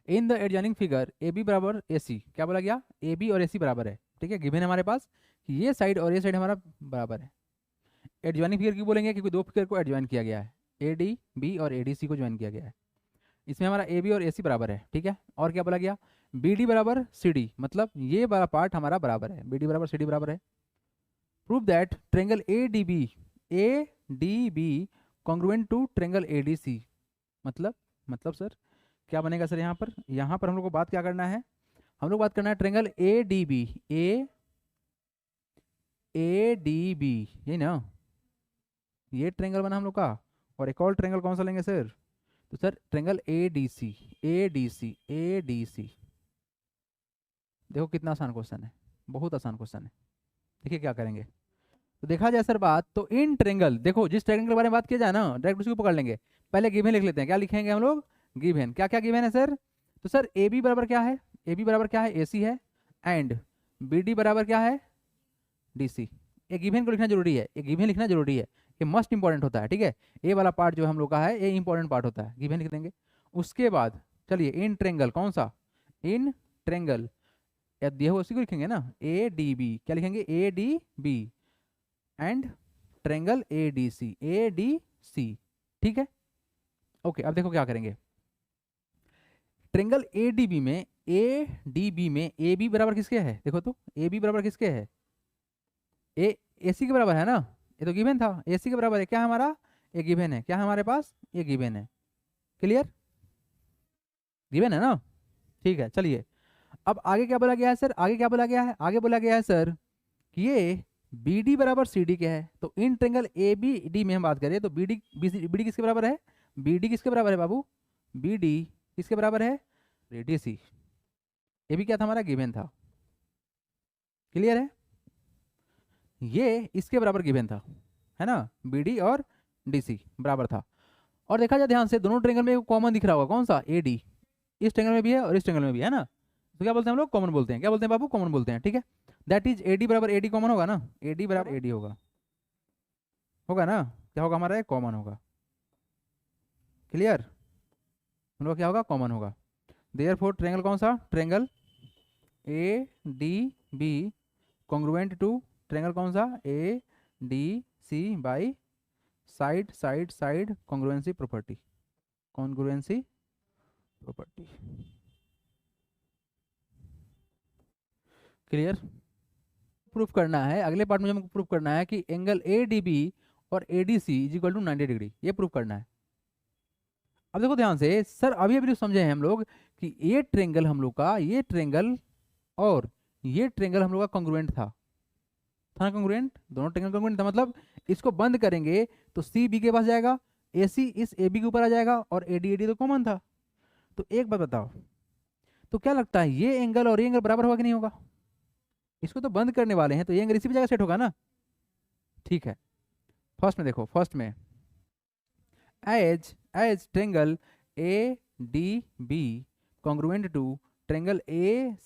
In the adjoining figure A B बराबर A सी, क्या बोला गया, ए बी और ए सी बराबर है, ठीक है, गिवन है हमारे पास कि ये साइड और ये साइड हमारा बराबर है। एडजॉइनिंग फिगर क्यों बोलेंगे, क्योंकि दो फिगर को एडजॉइन किया गया है, ए डी बी और ए डी सी को ज्वाइन किया गया है। इसमें हमारा ए बी और ए सी बराबर है, ठीक है। और क्या बोला गया, बी डी बराबर सी डी, मतलब ये वाला पार्ट हमारा बराबर है, बी डी बराबर सी डी बराबर है। Prove that triangle A D B congruent to triangle A D C, मतलब सर क्या बनेगा सर, यहाँ पर हम लोग को बात क्या करना है, हम लोग बात करना है ट्रेंगल ए डी बी, यही ना, ये ट्रेंगल बना हम लोग का। और एक और ट्रेंगल कौन सा लेंगे सर, तो sir triangle A D C. देखो कितना आसान क्वेश्चन है, बहुत आसान क्वेश्चन है। देखिए क्या करेंगे, तो देखा जाए सर बात, तो इन ट्रेंगल, देखो जिस ट्रेंगल के बारे में बात किया जाए ना डायरेक्ट उसी को पकड़ लेंगे। पहले गिवन लिख लेते हैं, क्या लिखेंगे हम लोग, गिवन, क्या क्या गिवन है सर, तो सर ए बी बराबर क्या है, ए बी बराबर क्या है, ए सी है, एंड बी डी बराबर क्या है, डी सी। ये गिवन को लिखना जरूरी है, ये गिवन लिखना जरूरी है, ये मस्ट इंपॉर्टेंट होता है, ठीक है। ए वाला पार्ट जो हम लोग का है ये इंपॉर्टेंट पार्ट होता है, गिवन लिख देंगे। उसके बाद चलिए इन ट्रेंगल, कौन सा, इन ट्रेंगल, या दिया हुआ उसी को लिखेंगे ना, ए डी बी, क्या लिखेंगे, A D B and triangle A D C, ठीक है। ओके, अब देखो क्या करेंगे, ट्रेंगल ए डी बी में ए बी बराबर किसके है, देखो तो ए बी बराबर किसके है, ए ए सी के बराबर है ना, ये तो गिवन था, ए सी के बराबर है, क्या है हमारा, ये गिवन है, क्या है हमारे पास, ये गिवन है, क्लियर, गिवन है ना, ठीक है। चलिए अब आगे क्या बोला गया है सर, आगे क्या बोला गया है, आगे बोला गया है सर कि ये बी डी बराबर सी डी क्या है, तो इन ट्रेंगल ए बी डी में हम बात करें तो बी डी किसके बराबर है, बी डी किसके बराबर है बाबू, बी डी किसके बराबर है, डी सी। ये भी क्या था हमारा, गिवन था, क्लियर है, ये इसके बराबर गिवन था, है ना, बी डी और डी सी बराबर था। और देखा जाए ध्यान से दोनों ट्रेंगल में कॉमन दिख रहा होगा, कौन सा, ए डी, इस ट्रेंगल में भी है और इस ट्रेंगल में भी है ना, तो क्या बोलते हैं हम लोग, कॉमन बोलते हैं, क्या बोलते हैं बाबू, कॉमन बोलते हैं, ठीक है। दैट इज ए डी बराबर ए डी कॉमन होगा ना, ए डी बराबर ए डी होगा, होगा ना, क्या होगा हमारा, कॉमन होगा, क्लियर, हम लोग क्या होगा, कॉमन होगा। देयरफॉर ट्रेंगल कौन सा, triangle A D B congruent to triangle कौन सा, A D C by side side side congruency property, congruency property, clear. Proof करना है, अगले पार्ट में हमको प्रूफ करना है कि एंगल ए डी बी और A D C is equal to 90 degree, ये प्रूफ करना है। अब देखो ध्यान से सर, अभी अभी समझे हैं हम लोग कि ये ट्रेंगल हम लोग का, ये ट्रेंगल और ये ट्रेंगल हम लोग का कॉन्ग्रुएंट था ना, कॉन्ग्रुएंट, दोनों ट्रेंगल कॉन्ग्रुएंट था, मतलब इसको बंद करेंगे तो सी बी के पास जाएगा, ए सी इस ए बी के ऊपर आ जाएगा, और ए डी तो कॉमन था। तो एक बात बताओ, तो क्या लगता है ये एंगल और ये एंगल बराबर होगा कि नहीं होगा, इसको तो बंद करने वाले हैं तो ये एंगल इसी भी जगह सेट होगा ना, ठीक है। फर्स्ट में देखो, फर्स्ट में as triangle A D B congruent to triangle A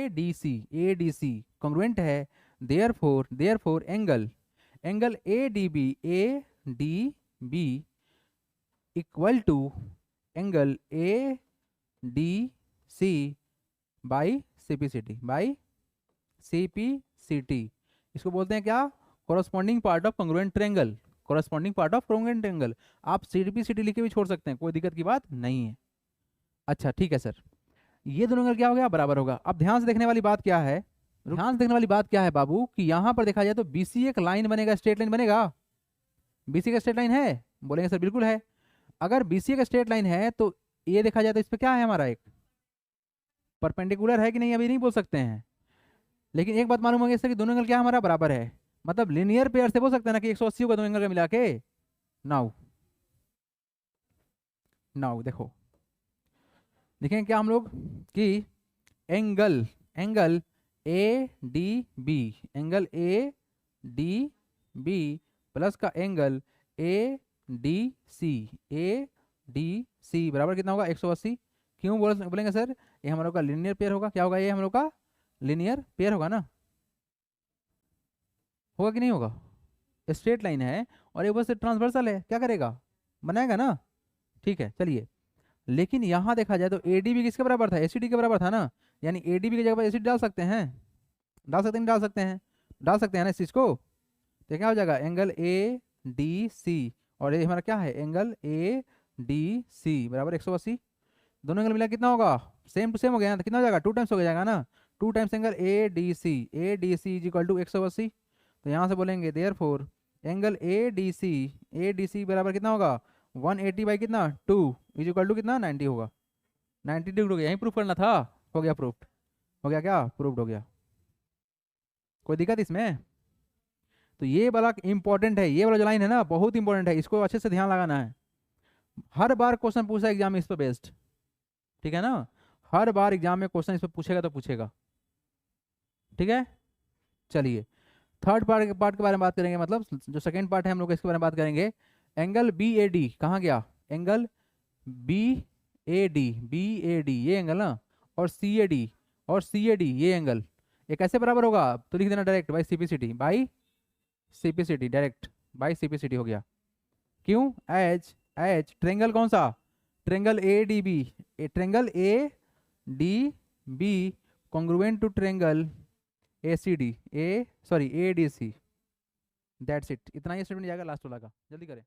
D C congruent है, therefore angle A D B equal to angle A D C by C P C T, इसको बोलते हैं क्या, corresponding part of congruent triangle, corresponding part of congruent triangle. आप C P C T लिख के भी छोड़ सकते हैं, कोई दिक्कत की बात नहीं है। अच्छा ठीक है सर, ये दोनों एंगल क्या हो गया, बराबर होगा। अब ध्यान से देखने वाली बात क्या है, ध्यान से देखने वाली बात क्या है बाबू, कि यहाँ पर देखा जाए तो बीसी एक लाइन बनेगा, स्ट्रेट लाइन बनेगा, बीसी का स्ट्रेट लाइन है, बोलेंगे सर बिल्कुल है। अगर बीसी का स्ट्रेट लाइन है तो ये देखा जाए तो इस पर क्या है हमारा, एक परपेंडिकुलर है कि नहीं, अभी नहीं बोल सकते हैं, लेकिन एक बात मालूम होगी इससे कि दोनों एंगल क्या हमारा बराबर है, मतलब लिनियर पेयर से बोल सकते हैं ना कि 180 होगा दोनों एंगल का मिला के। नाउ नाउ देखो, देखें क्या हम लोग कि angle angle A D B angle A D B plus का एंगल ए डी सी बराबर कितना होगा, 180। क्यों बोलेंगे सर, ये हम लोग का लिनियर पेयर होगा, क्या होगा, ये हम लोग का लिनियर पेयर होगा ना, होगा कि नहीं होगा, स्ट्रेट लाइन है और ये ऊपर से ट्रांसवर्सल है, क्या करेगा, बनाएगा ना, ठीक है चलिए। लेकिन यहाँ देखा जाए तो ए डी भी किसके बराबर था, ए सी डी के बराबर था ना, यानी ए डी बी की जगह पर ए सी डी डाल सकते हैं, डाल सकते हैं नहीं डाल सकते हैं, डाल सकते हैं ना इस चीज़ को। तो क्या हो जाएगा, एंगल ए डी सी, और ये हमारा क्या है, एंगल ए डी सी बराबर 180। दोनों एंगल मिला कितना होगा, सेम टू सेम हो गया ना, तो कितना हो जाएगा, 2 टाइम्स हो जाएगा ना, 2 times angle A D C is equal to 180। तो यहाँ से बोलेंगे therefore angle A D C बराबर कितना होगा, 180 बाई कितना 2 इज इक्वल टू कितना 90 होगा। 90 डिग्री हो गया, यहीं प्रूफ करना था, हो गया प्रूफ, हो गया क्या, प्रूफ्ड हो गया। कोई दिक्कत इसमें। तो ये वाला इंपॉर्टेंट है, ये वाला जो लाइन है ना बहुत इंपॉर्टेंट है, इसको अच्छे से ध्यान लगाना है। हर बार क्वेश्चन पूछा एग्जाम में इस पर बेस्ड, ठीक है ना, हर बार एग्जाम में क्वेश्चन इस पर पूछेगा तो पूछेगा, ठीक है। चलिए थर्ड पार्ट के बारे में बात करेंगे, मतलब जो सेकंड पार्ट है हम लोग इसके बारे में बात करेंगे। एंगल बी ए डी कहाँ गया, एंगल बी ए डी ये एंगल ना, और सी ए डी ये एंगल, ये कैसे बराबर होगा, तो लिख देना direct by CPCT, by CPCT direct by CPCT हो गया। क्यों, एच एच ट्रेंगल कौन सा, triangle A D B, triangle A D B congruent to triangle A C D A D C. That's it, इतना ही स्टेटमेंट जाएगा last वाला का, जल्दी करें।